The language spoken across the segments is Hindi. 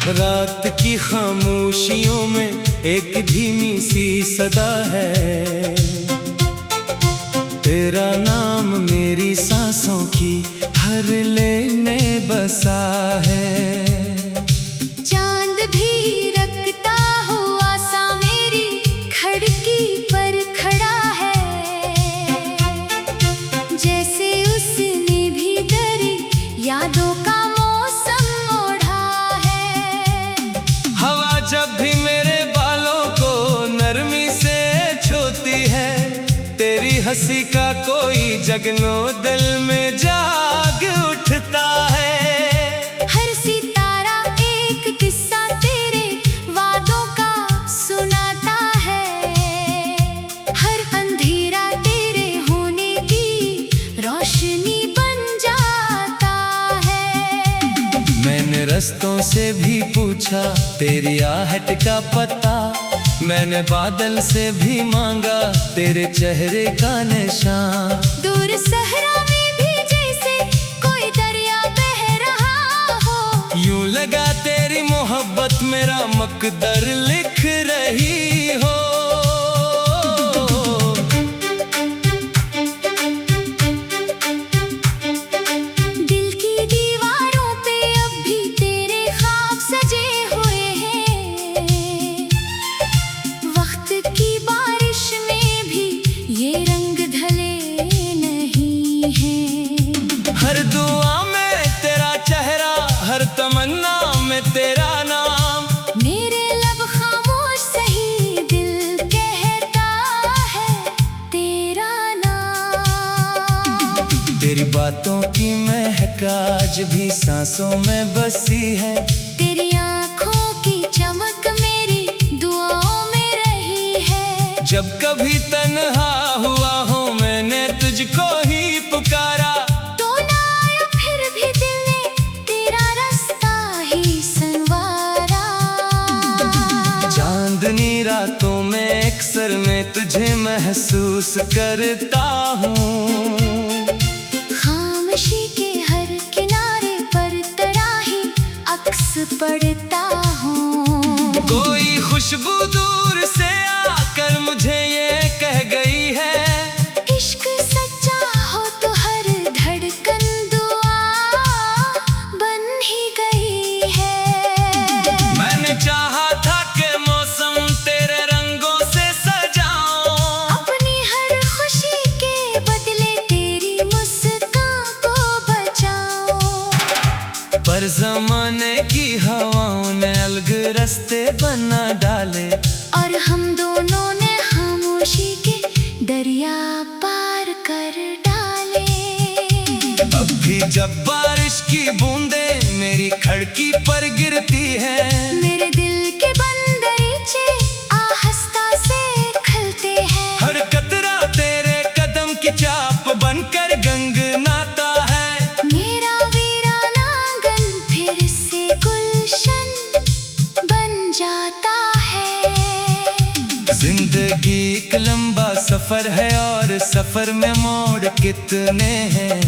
रात की खामोशियों में एक धीमी सी सदा है, तेरा नाम मेरी सांसों की हर लेने बसा है। चांद भी रखता हुआ सा मेरी खिड़की पर खड़ा है, जैसे उसने भी तेरी यादों का मौसम ओढ़ा है। हवा जब भी मेरे बालों को नरमी से छूती है, तेरी हंसी का कोई जगनो दिल में जाग उठता है। हर सितारा एक किस्सा तेरे वादों का सुनाता है, हर अंधेरा तेरे होने की रोशनी बन जाता है। मैंने रस्तों से भी पूछा तेरी आहट का पता, मैंने बादल से भी मांगा तेरे चेहरे का निशान। दूर सहरा में भी जैसे कोई दरिया बह रहा हो, यूं लगा तेरी मोहब्बत मेरा मकदर लिख रही हो। दिल की दीवारों पे अब भी तेरे ख्वाब सजे हुए हैं, वक्त की बारिश में भी ये रंग ढले नहीं हैं। हर दुआ में तेरा चेहरा, हर तमन्ना में तेरा नाम, मेरे लब खामोश सही दिल कहता है तेरा नाम। तेरी बातों की महक आज भी सांसों में बसी है, तेरी आँखों की चमक मेरी दुआओं में रही है। जब कभी तन्हा हुआ हूँ मैंने तुझको ही पुकारा, तो ना आया फिर भी दिल ने तेरा रास्ता ही संवारा। चांदनी रातों में अक्सर मैं तुझे महसूस करता हूँ, खामोशी के हर किनारे पर तेरा ही अक्स पड़ता हूँ। कोई खुशबू दूर से आकर मुझे ये कह गई है, इश्क सच्चा हो तो हर धड़कन दुआ बन ही गई है। मैंने चाहा था कि मौसम तेरे रंगों से सजाऊं, अपनी हर खुशी के बदले तेरी मुस्कान को बचाओ। पर ज़माने की हवाओं ने अलग रास्ते बना डाले, और हम दोनों ने खामोशी के दरिया पार कर डाले। अब भी जब बारिश की बूंदें मेरी खिड़की पर गिरती है, मेरे दिल के बंदरीचे आहिस्ता से खिलते हैं। हर कतरा तेरे कदम की चाप बनकर गंगनाता है। मेरा वीराना आंगन फिर से गुलशन बन जाता है। जिंदगी एक लंबा सफर है और सफर में मोड़ कितने हैं।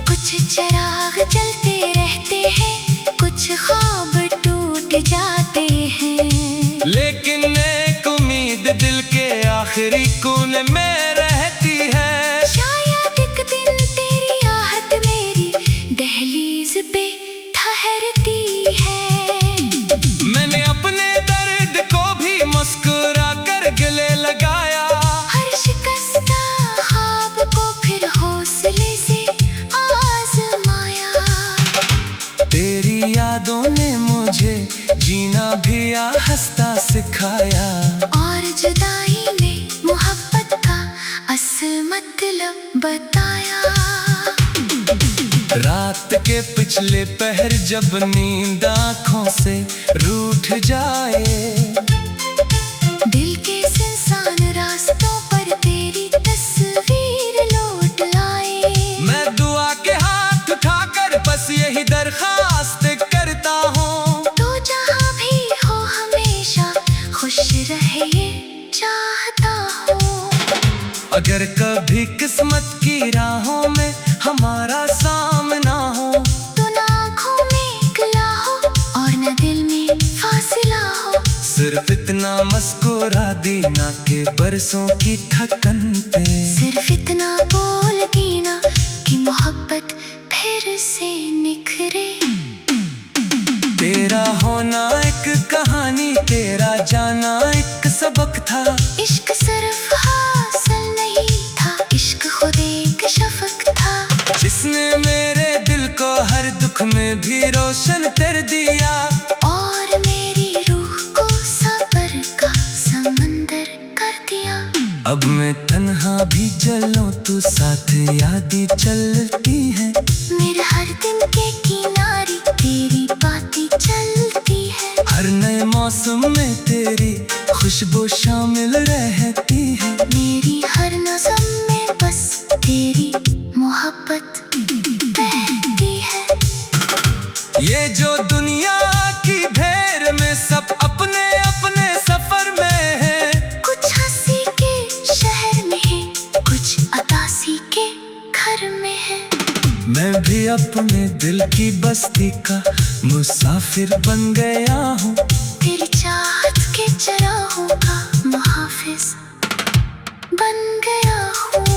कुछ चिराग जलते रहते हैं, कुछ ख्वाब टूट जाते हैं, लेकिन एक उम्मीद दिल के आखिरी कोने में रहती है। शायद एक दिन तेरी आहट मेरी दहलीज पे ठहरती है। मैंने अपने दर्द को भी मुस्कुरा कर गले लगाया, हर शिकस्ता ख्वाब को फिर हौसले से आजमाया। तेरी यादों ने मुझे जीना भी आहिस्ता सिखाया, और जुदाई ने मोहब्बत का असल मतलब बताया। रात के पिछले पहर जब नींद आँखों से रूठ जाए, दिल के सुनसान रास्तों पर तेरी तस्वीर लौट लाए। मैं दुआ के हाथ उठाकर बस यही दरखास्त करता हूँ, तो जहाँ भी हो हमेशा खुश रहे ये चाहता हूँ। अगर कभी किस्मत की राहों में हमारा सामना हो, तो आँखों में गला हो सिर्फ इतना मुस्कुरा देना के बरसों की थकन पे, सिर्फ इतना बोल देना कि मोहब्बत फिर से निखरे। तेरा होना एक कहानी, तेरा जाना एक सबक था। इश्क सिर्फ हासिल नहीं था, इश्क खुद एक शफक था, जिसने मेरे दिल को हर दुख में भी रोशन कर दिया और मेरी रूह को सब्र का समंदर कर दिया। अब मैं तन्हा भी चलूं तू साथ यादें चलती हैं, मेरे हर दिन के किनारे तेरी बातें चलती है, हर नए मौसम में तेरी खुशबू शामिल रहती है, मेरी हर नज़म में बस तेरी मोहब्बत बहती है। ये जो दुनिया की भीड़ में सब अपने अपने सफर में है, कुछ हंसी के शहर में है, कुछ अतासी के घर में है। मैं भी अपने दिल की बस्ती का मुसाफिर बन गया हूँ, तेरी चाहत के चराहों का मुहाफिज बन गया हूँ।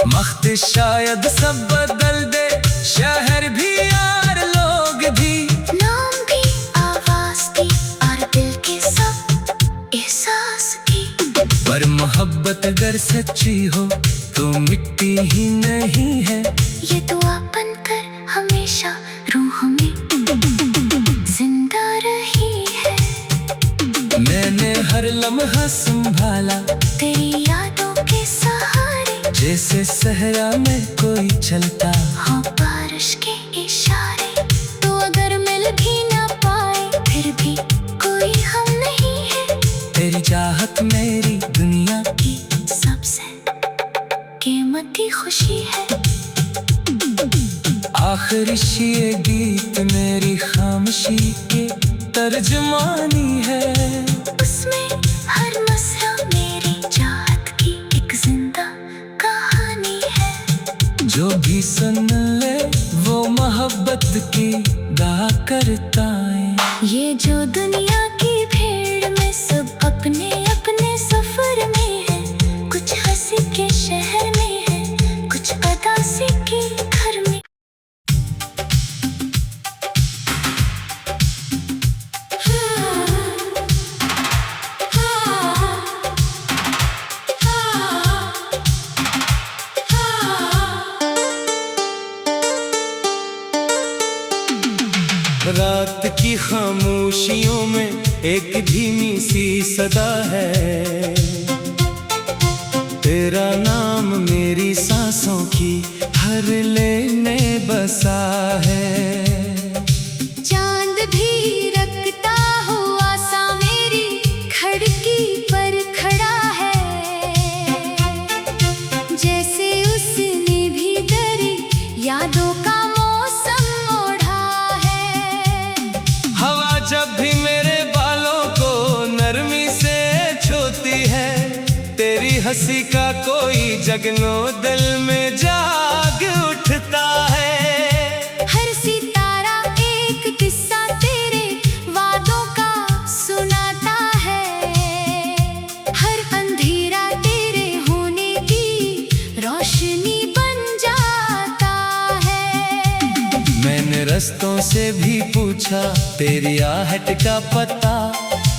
वक्त शायद सब बदल दे, शहर भी यार लोग भी, नाम भी आवाज की और दिल के सब एहसास की, पर मोहब्बत अगर सच्ची हो तो मिट्टी ही नहीं है। ये दुआ बनकर हमेशा रूह में जिंदा रही है। मैंने हर लम्हा संभाला तेरी यादों के सहारे, जैसे सहरा में कोई चलता हो बारिश के इशारे। तो अगर मिल भी ना पाए फिर भी कोई हम नहीं है, तेरी चाहत मेरी दुनिया की सबसे कीमती खुशी है। आखिरी ये गीत मेरी खामोशी की तर्जुमानी है, उसमें हर मसरा मेरी चाहत की एक जिंदा कहानी है। जो भी सुन ले वो मोहब्बत की गा करता है। ये जो दुनिया की भीड़ में सब अपने अपने सफर में है, कुछ हंसी के शहर में है, कुछ अदासी के घर में। रात की खामोशियों में एक धीमी सी सदा है, तेरा नाम मेरी सांसों की हर लेने बसा है। चांद भी रखता हुआ सा मेरी खिड़की पर खड़ा है, जैसे उसने भी तेरी यादों का मौसम ओढ़ा है। हवा जब भी मेरे बालों को नरमी से छूती है, तेरी हंसी का कोई जगनो दिल में जाग उठता है। हर सितारा एक किस्सा तेरे वादों का सुनाता है, हर अंधेरा तेरे होने की रोशनी बन जाता है। मैंने रस्तों से भी पूछा तेरी आहट का पता,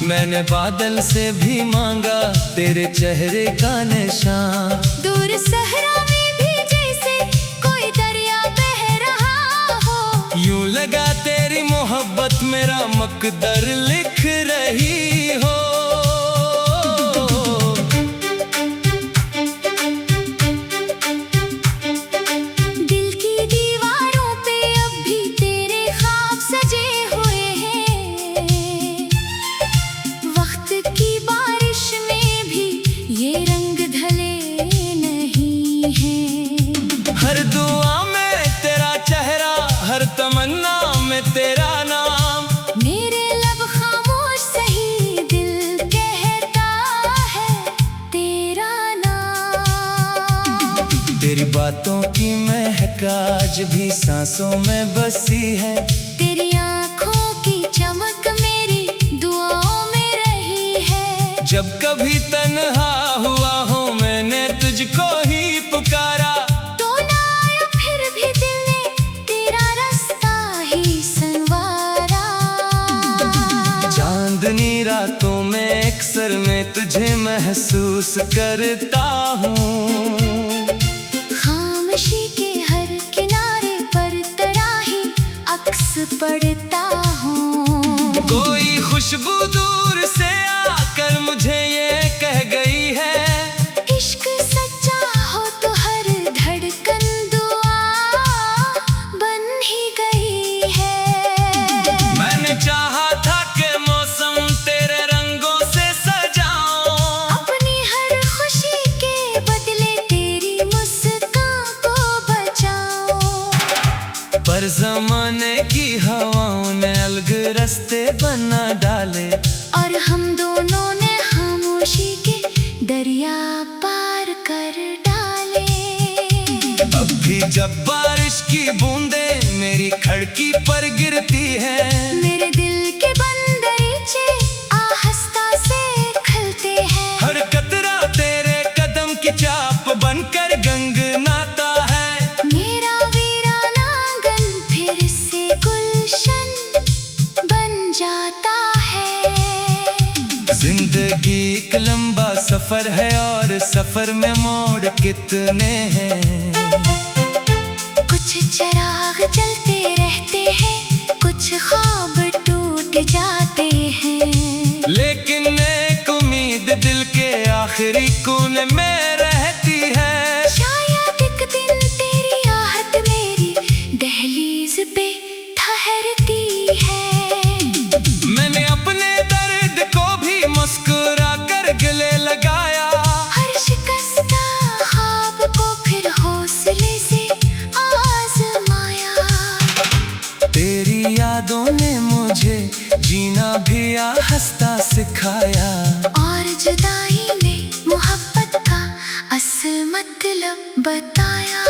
मैंने बादल से भी मांगा तेरे चेहरे का निशान। दूर सहरा में भी जैसे कोई दरिया बह रहा हो, यूं लगा तेरी मोहब्बत मेरा मकदर लिख रही हो। दिल की दीवारों पे अब भी तेरे ख्वाब सजे हुए हैं, वक्त की बारिश में भी ये रंग ढले नहीं हैं। हर दुआ में तेरा चेहरा, हर तमन्ना में तेरा नाम, मेरे लब खामोश सही दिल कहता है तेरा नाम। तेरी बातों की महक आज भी सांसों में बसी है, तेरी आँखों की चमक मेरी दुआओं में महसूस करता हूँ। खामोशी के हर किनारे पर तराही अक्स पढ़ता हूँ। कोई खुशबू दूर से आकर मुझे ये कह गई है, इश्क सच्चा हो तो हर धड़कन दुआ बन ही गई है। मैंने चाहा था कि मौसम तेरे रंगों से सजाऊं, अपनी हर खुशी के बदले तेरी मुस्कान को बचाऊं। पर ज़माने की हवाओं ने अलग रास्ते बना डाले, और हम दोनों ने खामोशी के दरिया पार कर डाले। अब भी जब बारिश की बूंदें मेरी खिड़की पर गिरती है, मेरे दिल के बंदरीचे आहिस्ता से खलते हैं। हर कतरा तेरे कदम की चाप बनकर गंगनाता है। मेरा वीराना आंगन फिर से गुलशन बन जाता है। जिंदगी एक लंबा सफर है और सफर में मोड़ कितने हैं। कुछ चिराग जलते रहते हैं, कुछ ख्वाब टूट जाते हैं, लेकिन एक उम्मीद दिल के आखिरी कोने में रहती है। शायद एक दिन तेरी आहट मेरी दहलीज पे ठहरती है। मैंने अपने दर्द को भी मुस्कुरा कर गले लगाया, हर शिकस्ता ख्वाब को फिर हौसले से आजमाया। तेरी यादों ने मुझे जीना भी आहिस्ता सिखाया, और जुदाई ने मोहब्बत का असल मतलब बताया।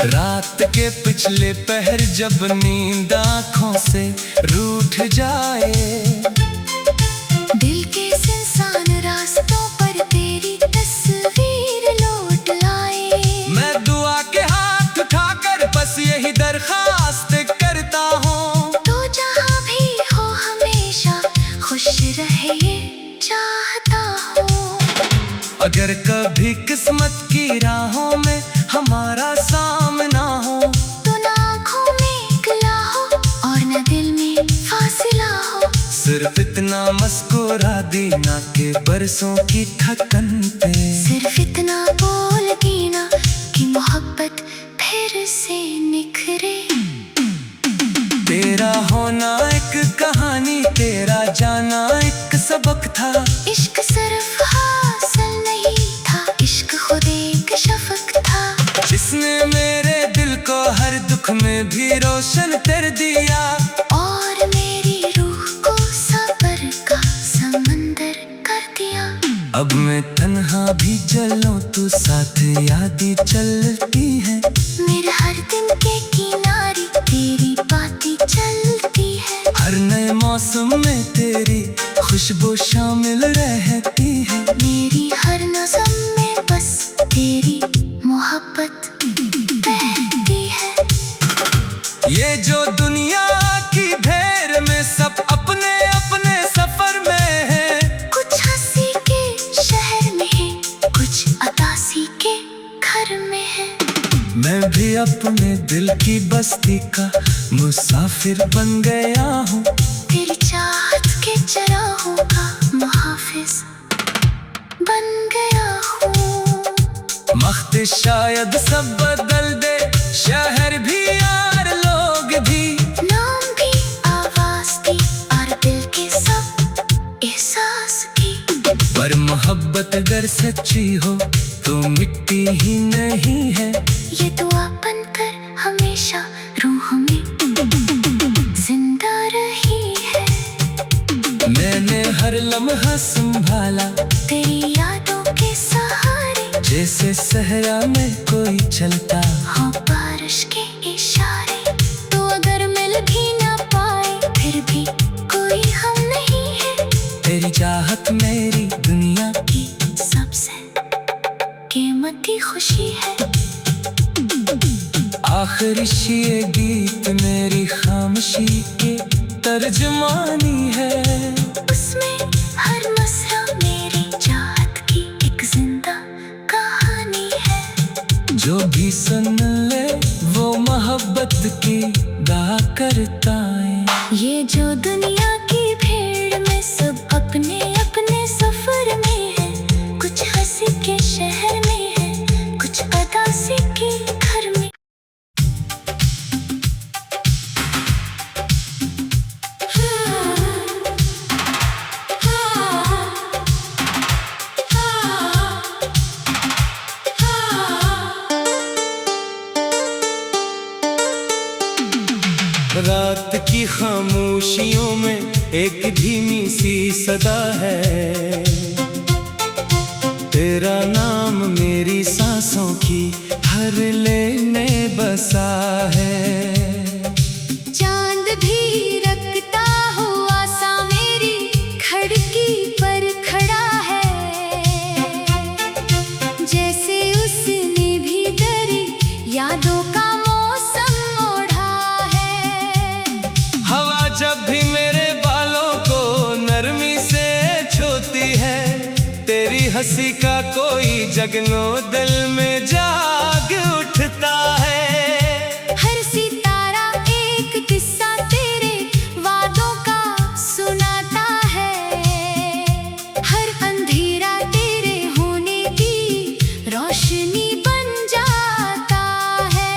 रात के पिछले पहर जब नींद आँखों से रूठ जाए, दिल के सुनसान रास्तों पर तेरी तस्वीर लौट लाए। मैं दुआ के हाथ उठाकर बस यही दरखास्त करता हूँ, तो जहाँ भी हो हमेशा खुश रहे ये चाहता हूँ। अगर कभी किस्मत की राहों में हमारा सामना हो, तो ना आँखों में गिला हो और न दिल में फासिला हो। सिर्फ इतना मुस्कुरा देना के बरसों की थकन पे, सिर्फ इतना बोल देना कि मोहब्बत फिर से निखरे। तेरा होना एक कहानी, तेरा जाना एक सबक था। इश्क सिर्फ हासिल नहीं था, इश्क खुद एक शफक था, जिसने मेरे दिल को हर दुख में भी रोशन कर दिया, और मेरी रूह को सब्र का समंदर कर दिया। अब मैं तन्हा भी चलूं तू साथ यादें चलती है, मेरे हर दिन के किनारे तेरी बातें चलती है। हर नए मौसम में तेरी खुशबू शामिल रहती है। मेरी हर नज़म में बस तेरी मोहब्बत बहती है। ये जो दुनिया की भीड़ में सब अपने अपने सफर में है, कुछ हंसी के शहर में है, कुछ अतासी के घर में है। मैं भी अपने दिल की बस्ती का मुसाफिर बन गया हूँ, तेरी चाहत के चराहों का मुहाफिज बन गया हूँ। वक्त शायद सब बदल दे, शहर भी यार लोग भी, नाम भी आवाज भी और दिल के सब एहसास भी। पर मोहब्बत अगर सच्ची हो तो मिट्टी ही नहीं है। ये दुआ बनकर हमेशा रूह में जिंदा रही है। मैंने हर लम्हा संभाला तेरी यादों के सहारे, जैसे सहरा में कोई चलता हो बारिश के इशारे। तो अगर मिल भी ना पाए फिर भी कोई हम नहीं है। तेरी चाहत मेरी दुनिया की सबसे कीमती खुशी है। आखिरी ये गीत मेरी खामोशी के तर्जमानी है। उसमें हर मसरा मेरा जो भी सुन ले वो मोहब्बत की दा करता है। ये जो दुनिया की भीड़ में सब अपने अपने सफर में है, कुछ हंसी के शहर में है, कुछ अदासी के घर में। रात की खामोशियों में एक धीमी सी सदा है, तेरा नाम मेरी सांसों की हर लेने बसा है। चांद भी रखता हुआ सा मेरी खिड़की पर खड़ा है, जैसे उसने भी दरी यादों का मौसम ओढ़ा है। हवा जब भी मेरे बालों को नरमी से छूती है, तेरी हंसी का कोई जगनो दिल में जाग उठता है। हर सितारा एक किस्सा तेरे वादों का सुनाता है, हर अंधेरा तेरे होने की रोशनी बन जाता है।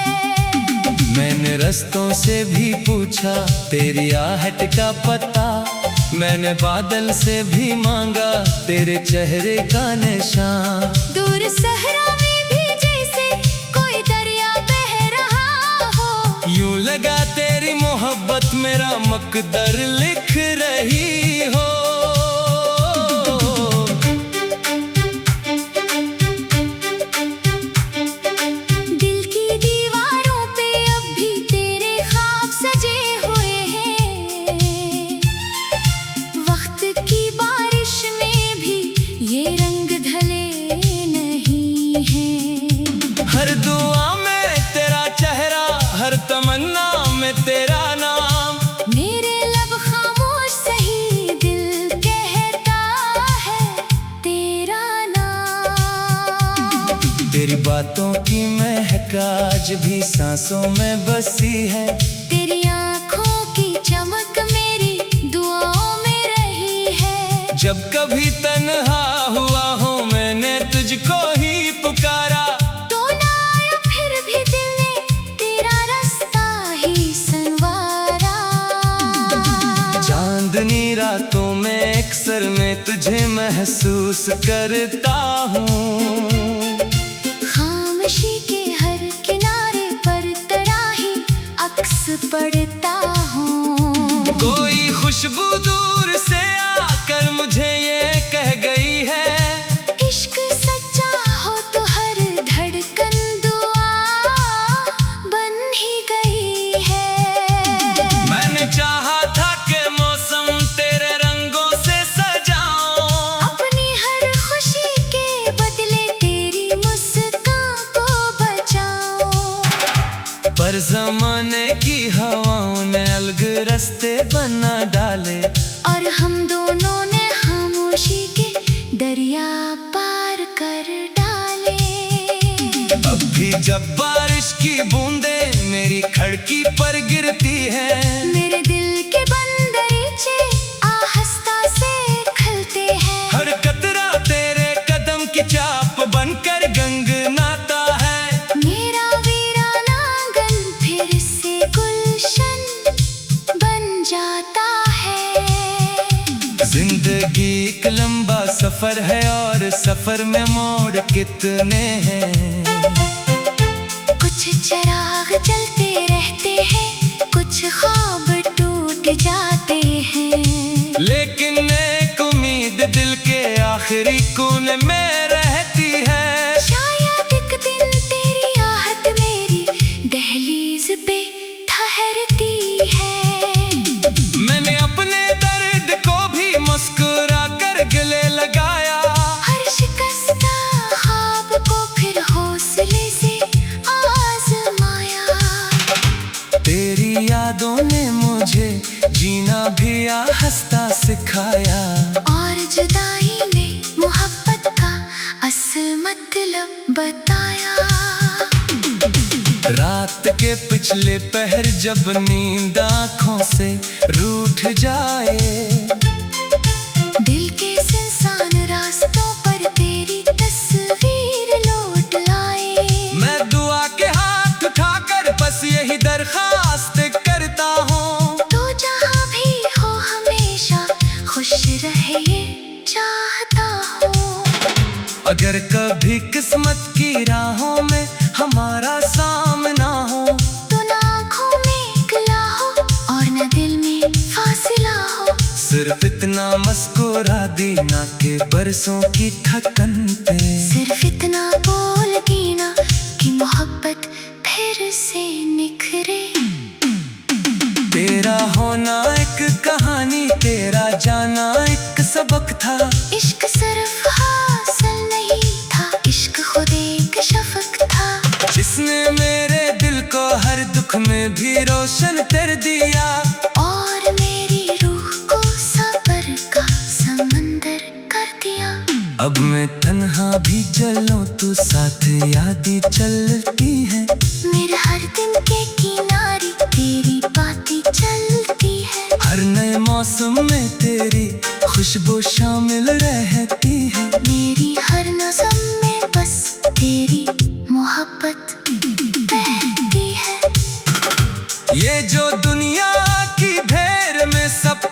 मैंने रस्तों से भी पूछा तेरी आहट का पता, मैंने बादल से भी मांगा तेरे चेहरे का निशान। दूर सहरा में भी जैसे कोई दरिया बह रहा हो, यूं लगा तेरी मोहब्बत मेरा मकदर लिख रही हो। दिल की दीवारों पे अब भी तेरे ख्वाब सजे हुए हैं, वक्त की बारिश में भी ये रंग ढले नहीं हैं। हर दुआ में तेरा चेहरा, हर तमन्ना में तेरा नाम, मेरे लब खामोश सही दिल कहता है तेरा नाम। तेरी बातों की महक आज भी सांसों में बसी है, तेरी आँखों की चमक मेरी दुआओं में रही है। जब कभी तन्हा हुआ हो मैंने तुझको ही पुकारा, तो ना आया फिर भी दिल ने तेरा रास्ता ही संवारा। चांदनी रातों में अक्सर मैं तुझे महसूस करता हूँ। खामोशी के हर किनारे पर तेरा ही अक्स पड़ता हूँ। कोई खुशबू दूर से आकर मुझे ये कह गई है, इश्क सच्चा हो तो हर धड़कन दुआ बन ही गई है। मैंने चाहा था कि मौसम तेरे रंगों से सजाऊं, अपनी हर खुशी के बदले तेरी मुस्कान को बचाऊं। पर जमाने की हवाओं ने अलग रास्ते बना डाले, और हम दोनों ने खामोशी के दरिया पार कर डाले। अब भी जब बारिश की बूंदें मेरी खिड़की पर गिरती है, मेरे दिल के बंदरीचे आहिस्ता से खलते हैं। हर कतरा तेरे कदम की चाप बनकर गंगनाता है। मेरा वीराना आंगन फिर से गुलशन बन जाता है। जिंदगी एक लंबा सफर है और सफर में मोड़ कितने हैं। कुछ चिराग जलते रहते हैं, कुछ ख्वाब टूट जाते हैं, लेकिन एक उम्मीद दिल के आखिरी कोने में रहती है। शायद एक दिन तेरी आहट मेरी दहलीज पे ठहरती है। मैंने अपने दर्द को भी मुस्कुरा कर गले लगाया, हर शिकस्ता ख्वाब को फिर हौसले से आजमाया। तेरी यादों ने मुझे जीना भी आहिस्ता सिखाया, और जुदाई ने मोहब्बत का असल मतलब बताया। ये पिछले पहर जब नींद आँखों से रूठ जाए। दिल के सुनसान रास्तों पर तेरी तस्वीर लौट आए। मैं दुआ के हाथ उठाकर बस यही दरखास्त करता हूँ, तो जहाँ भी हो हमेशा खुश रहे ये चाहता हूँ। अगर कभी किस्मत की राहों में हमारा सामना हो, तो ना आँखों में गिला हो और न दिल में फासिला हो। सिर्फ इतना मुस्कुरा देना के बरसों की थकन पे, सिर्फ इतना बोल देना कि मोहब्बत फिर से निखरे। तेरा होना एक कहानी, तेरा जाना एक सबक था। इश्क सिर्फ हासिल नहीं था, इश्क खुद एक शफक था। जिसने मेरे दिल को हर दुख में भी रोशन कर दिया, और मेरी रूह को सब्र का समंदर कर दिया। अब मैं तन्हा भी चलूं तू साथ यादें चलती हैं। मेरे हर दिन के किनारे तेरी बातें चलती है। हर नए मौसम में तेरी खुशबू शामिल रहती है। मेरी हर नज़म में बस तेरी मोहब्बत बहती है। ये जो दुनिया की भीड़ में सब